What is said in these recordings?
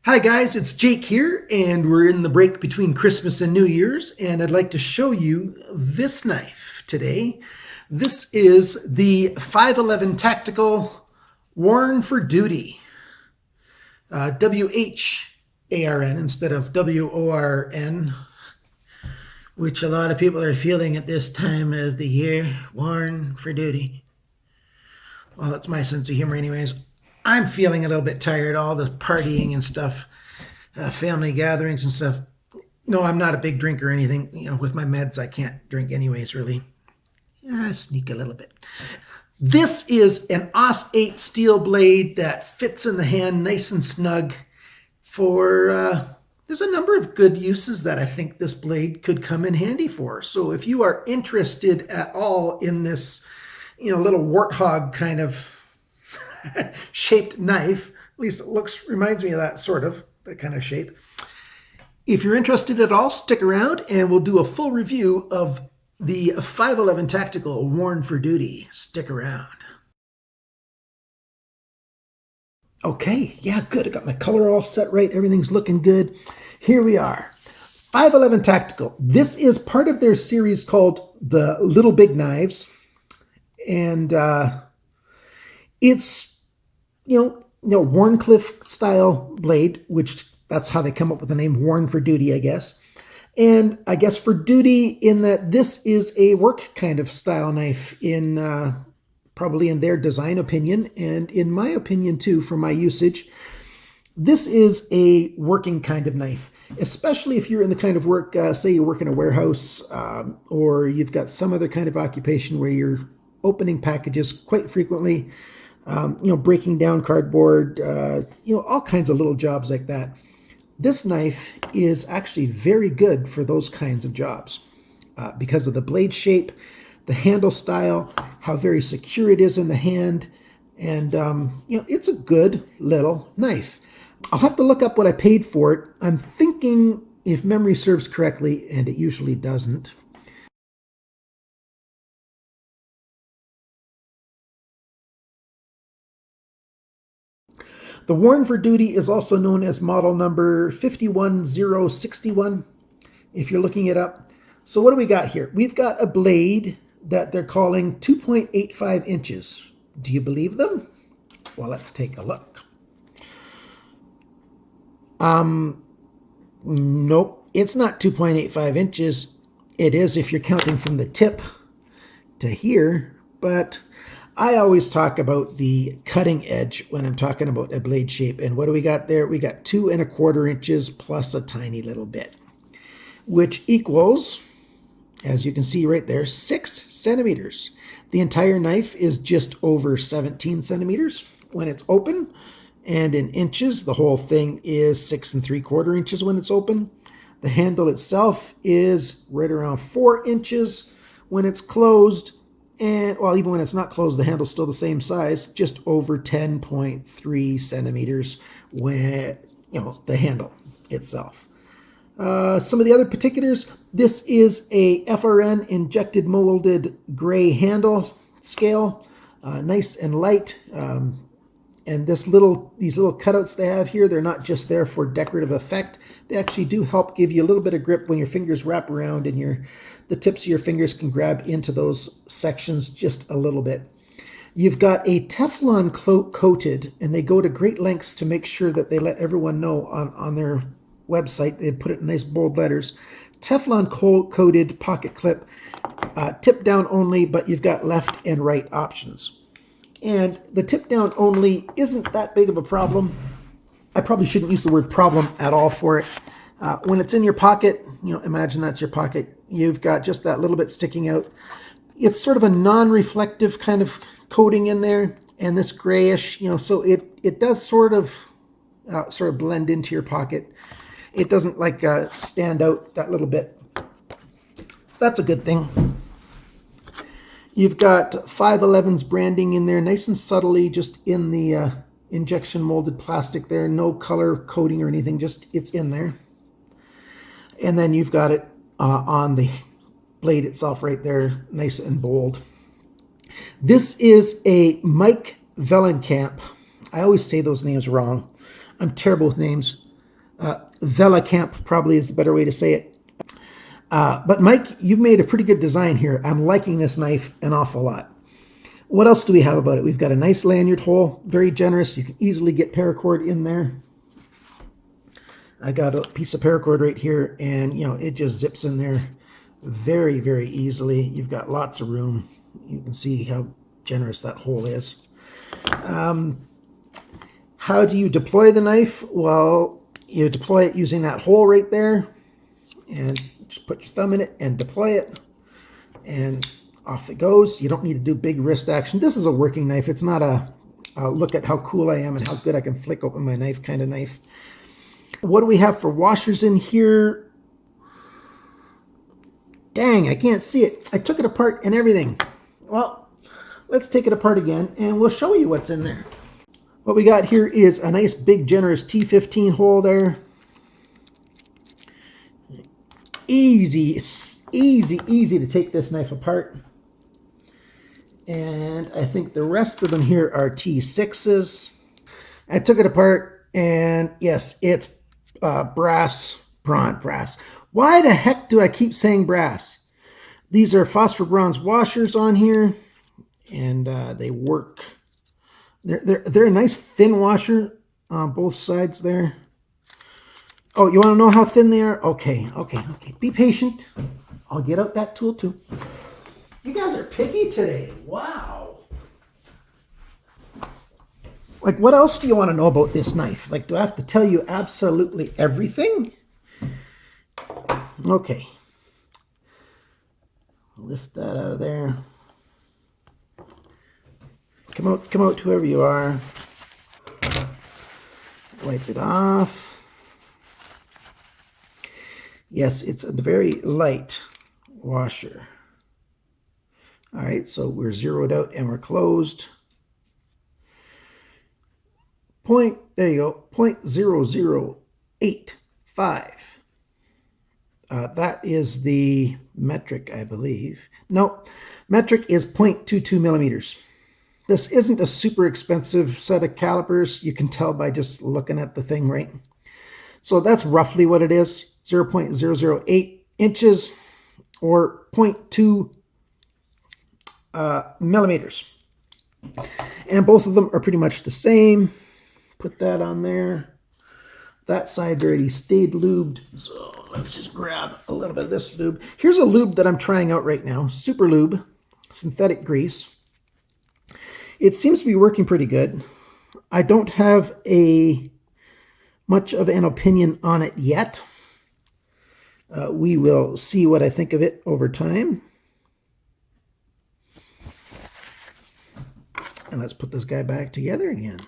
Hi guys, it's Jake here, and we're in the break between Christmas and New Year's, and I'd like to show you this knife today. This is the 511 Tactical Wharn for Duty. W-H-A-R-N instead of W-O-R-N, which a lot of people are feeling at this time of the year. Wharn for Duty. Well, that's my sense of humor anyways. I'm feeling a little bit tired, all the partying and stuff, family gatherings and stuff. No, I'm not a big drinker or anything. You know, with my meds, I can't drink anyways, really. I sneak a little bit. This is an Aus 8 steel blade that fits in the hand nice and snug for, there's a number of good uses that I think this blade could come in handy for. So if you are interested at all in this, little warthog kind of shaped knife, at least it reminds me of that kind of shape. If you're interested at all, stick around and we'll do a full review of the 511 Tactical Wharn for Duty. Stick around. Okay, yeah, good. I got my color all set right. Everything's looking good. Here we are. 511 Tactical. This is part of their series called the Little Big Knives. And it's, Wharncliffe style blade, which that's how they come up with the name Wharn for Duty, I guess. And I guess for duty in that this is a work kind of style knife in probably in their design opinion, and in my opinion too, for my usage. This is a working kind of knife, especially if you're in the kind of work, say you work in a warehouse or you've got some other kind of occupation where you're opening packages quite frequently, breaking down cardboard, all kinds of little jobs like that. This knife is actually very good for those kinds of jobs because of the blade shape, the handle style, how very secure it is in the hand, and it's a good little knife. I'll have to look up what I paid for it. I'm thinking, if memory serves correctly, and it usually doesn't, the Wharn for Duty is also known as model number 51061, if you're looking it up. So what do we got here? We've got a blade that they're calling 2.85 inches. Do you believe them? Well, let's take a look. Nope, it's not 2.85 inches. It is if you're counting from the tip to here, but I always talk about the cutting edge when I'm talking about a blade shape. And what do we got there? We got 2 1/4 inches plus a tiny little bit, which equals, as you can see right there, 6 centimeters. The entire knife is just over 17 centimeters when it's open. And in inches, the whole thing is 6 3/4 inches when it's open. The handle itself is right around 4 inches when it's closed. And, well, even when it's not closed, the handle's still the same size, just over 10.3 centimeters when, the handle itself. Some of the other particulars, this is a FRN injected molded gray handle scale, nice and light. And these little cutouts they have here, they're not just there for decorative effect. They actually do help give you a little bit of grip when your fingers wrap around and the tips of your fingers can grab into those sections just a little bit. You've got a Teflon coated, and they go to great lengths to make sure that they let everyone know on their website. They put it in nice bold letters. Teflon coated pocket clip, tip down only, but you've got left and right options. And the tip down only isn't that big of a problem. I probably shouldn't use the word problem at all for it. When it's in your pocket, imagine that's your pocket. You've got just that little bit sticking out. It's sort of a non-reflective kind of coating in there, and this grayish, so it does sort of blend into your pocket. It doesn't stand out that little bit. So that's a good thing. You've got 511's branding in there, nice and subtly, just in the injection molded plastic there. No color coating or anything, just it's in there. And then you've got it on the blade itself right there, nice and bold. This is a Mike Vellekamp. I always say those names wrong. I'm terrible with names. Vellekamp probably is the better way to say it. But Mike, you've made a pretty good design here. I'm liking this knife an awful lot. What else do we have about it? We've got a nice lanyard hole, very generous. You can easily get paracord in there. I got a piece of paracord right here, and it just zips in there very, very easily. You've got lots of room. You can see how generous that hole is. How do you deploy the knife? Well, you deploy it using that hole right there, and just put your thumb in it and deploy it, and off it goes. You don't need to do big wrist action. This is a working knife. It's not a look at how cool I am and how good I can flick open my knife kind of knife. What do we have for washers in here? Dang, I can't see it. I took it apart and everything. Well, let's take it apart again and we'll show you what's in there. What we got here is a nice big generous T15 hole there. Easy to take this knife apart. And I think the rest of them here are T6s. I took it apart, and yes, it's brass. Why the heck do I keep saying brass? These are phosphor bronze washers on here, and they work. They're a nice thin washer on both sides there. Oh, you want to know how thin they are? Okay. Be patient. I'll get out that tool too. You guys are picky today. Wow. Like, what else do you want to know about this knife? Like, do I have to tell you absolutely everything? Okay. Lift that out of there. Come out, whoever you are. Wipe it off. Yes, it's a very light washer. All right, so we're zeroed out and we're closed. There you go, 0.0085. That is the metric, I believe. No, metric is 0.22 millimeters. This isn't a super expensive set of calipers. You can tell by just looking at the thing, right? So that's roughly what it is, 0.008 inches or 0.2 millimeters. And both of them are pretty much the same. Put that on there. That side already stayed lubed, so let's just grab a little bit of this lube. Here's a lube that I'm trying out right now, Super Lube, synthetic grease. It seems to be working pretty good. I don't have much of an opinion on it yet. We will see what I think of it over time. And let's put this guy back together again.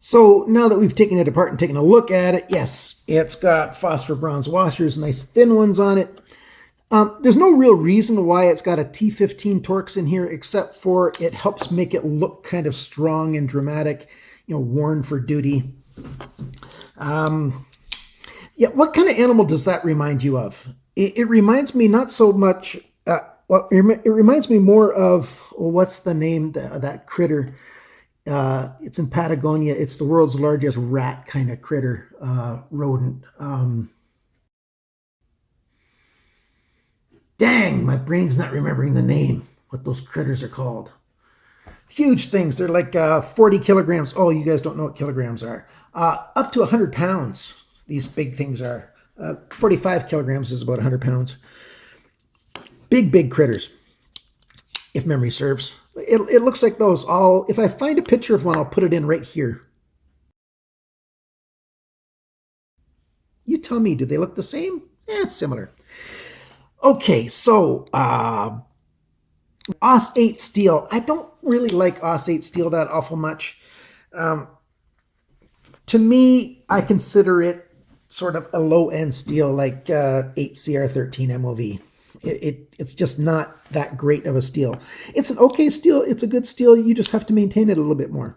So now that we've taken it apart and taken a look at it, yes, it's got phosphor bronze washers, nice thin ones on it. There's no real reason why it's got a T15 Torx in here, except for it helps make it look kind of strong and dramatic, worn for duty. Yeah, what kind of animal does that remind you of? It reminds me not so much, it reminds me more of, what's the name of that critter? It's in Patagonia. It's the world's largest rat kind of critter, rodent. Dang, my brain's not remembering the name, what those critters are called. Huge things. They're like 40 kilograms. Oh, you guys don't know what kilograms are. Up to 100 pounds, these big things are. 45 kilograms is about 100 pounds. Big critters, if memory serves. It looks like those. If I find a picture of one, I'll put it in right here. You tell me, do they look the same? Similar. Okay, so Aus 8 steel. I don't really like Aus 8 steel that awful much. To me, I consider it sort of a low-end steel, like 8CR13 MOV. It's just not that great of a steel. It's an okay steel. It's a good steel. You just have to maintain it a little bit more.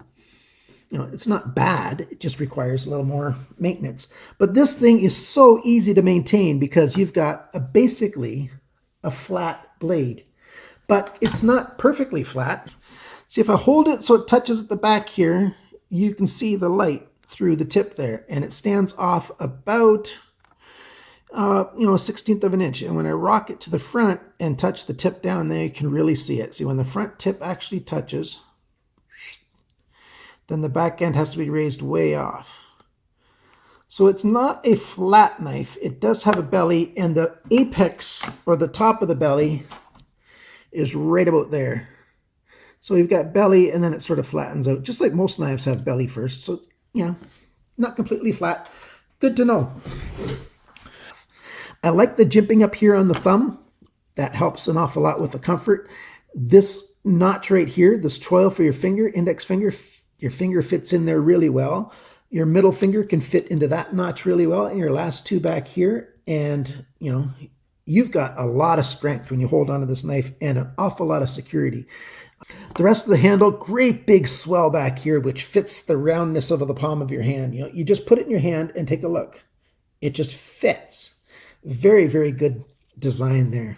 It's not bad. It just requires a little more maintenance. But this thing is so easy to maintain because you've got basically a flat blade. But it's not perfectly flat. See, if I hold it so it touches at the back here, you can see the light through the tip there, and it stands off about a 1/16 of an inch. And when I rock it to the front and touch the tip down there, you can really see it. See, when the front tip actually touches, then the back end has to be raised way off. So it's not a flat knife. It does have a belly, and the apex, or the top of the belly, is right about there. So we've got belly, and then it sort of flattens out, just like most knives have belly first. So, not completely flat. Good to know. I like the jimping up here on the thumb. That helps an awful lot with the comfort. This notch right here, this choil for your finger, index finger, your finger fits in there really well. Your middle finger can fit into that notch really well, and your last two back here. And, you've got a lot of strength when you hold onto this knife, and an awful lot of security. The rest of the handle, great big swell back here, which fits the roundness of the palm of your hand. You just put it in your hand and take a look. It just fits. Very, very good design there.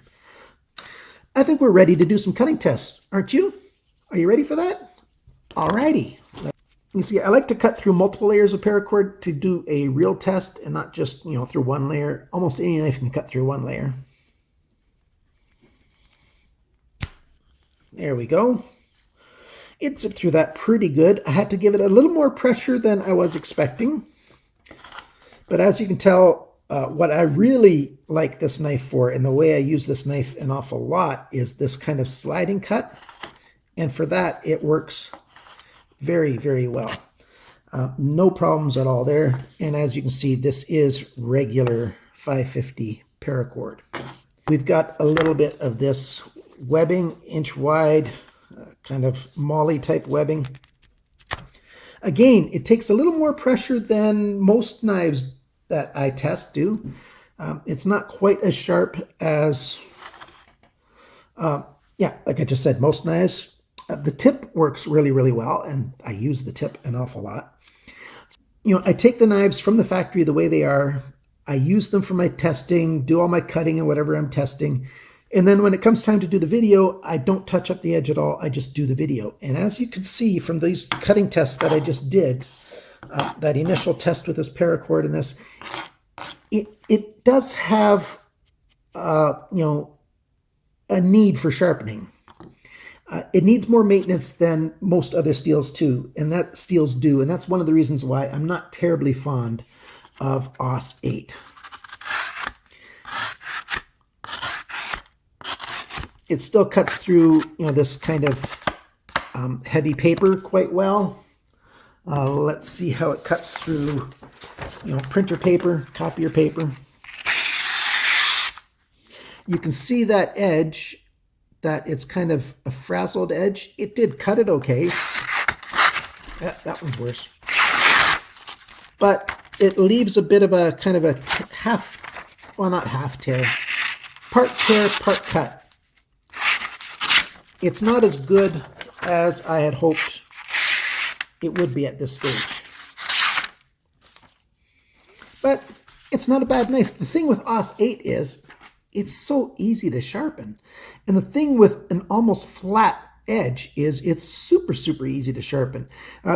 I think we're ready to do some cutting tests, aren't you? Are you ready for that? Alrighty. You see, I like to cut through multiple layers of paracord to do a real test, and not just, through one layer. Almost any knife can cut through one layer. There we go. It zipped through that pretty good. I had to give it a little more pressure than I was expecting. But as you can tell, what I really like this knife for, and the way I use this knife an awful lot, is this kind of sliding cut. And for that, it works very, very well. No problems at all there. And as you can see, this is regular 550 paracord. We've got a little bit of this webbing, inch wide, kind of molly type webbing. Again, it takes a little more pressure than most knives that I test do. It's not quite as sharp as, like I just said, most knives. The tip works really, really well, and I use the tip an awful lot. I take the knives from the factory the way they are. I use them for my testing, do all my cutting and whatever I'm testing. And then when it comes time to do the video, I don't touch up the edge at all. I just do the video. And as you can see from these cutting tests that I just did, that initial test with this paracord and this, it does have, a need for sharpening. It needs more maintenance than most other steels too, and that steels do. And that's one of the reasons why I'm not terribly fond of AUS 8. It still cuts through, this kind of heavy paper quite well. Let's see how it cuts through, printer paper, copier paper. You can see that edge, that it's kind of a frazzled edge. It did cut it okay. That one's worse. But it leaves a bit of a kind of a not half tear, part cut. It's not as good as I had hoped it would be at this stage. But it's not a bad knife. The thing with AUS 8 is it's so easy to sharpen. And the thing with an almost flat edge is it's super, super easy to sharpen.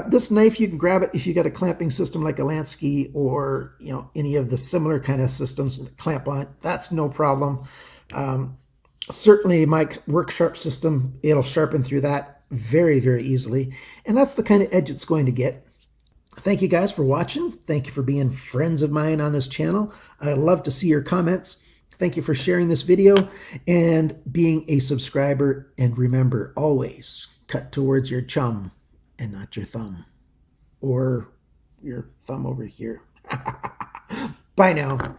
This knife, you can grab it if you got a clamping system like a Lansky or any of the similar kind of systems with clamp on it. That's no problem. Certainly my work sharp system, it'll sharpen through that very, very easily. And that's the kind of edge it's going to get. Thank you guys for watching. Thank you for being friends of mine on this channel. I love to see your comments. Thank you for sharing this video and being a subscriber. And remember, always cut towards your chum and not your thumb. Or your thumb over here. Bye now.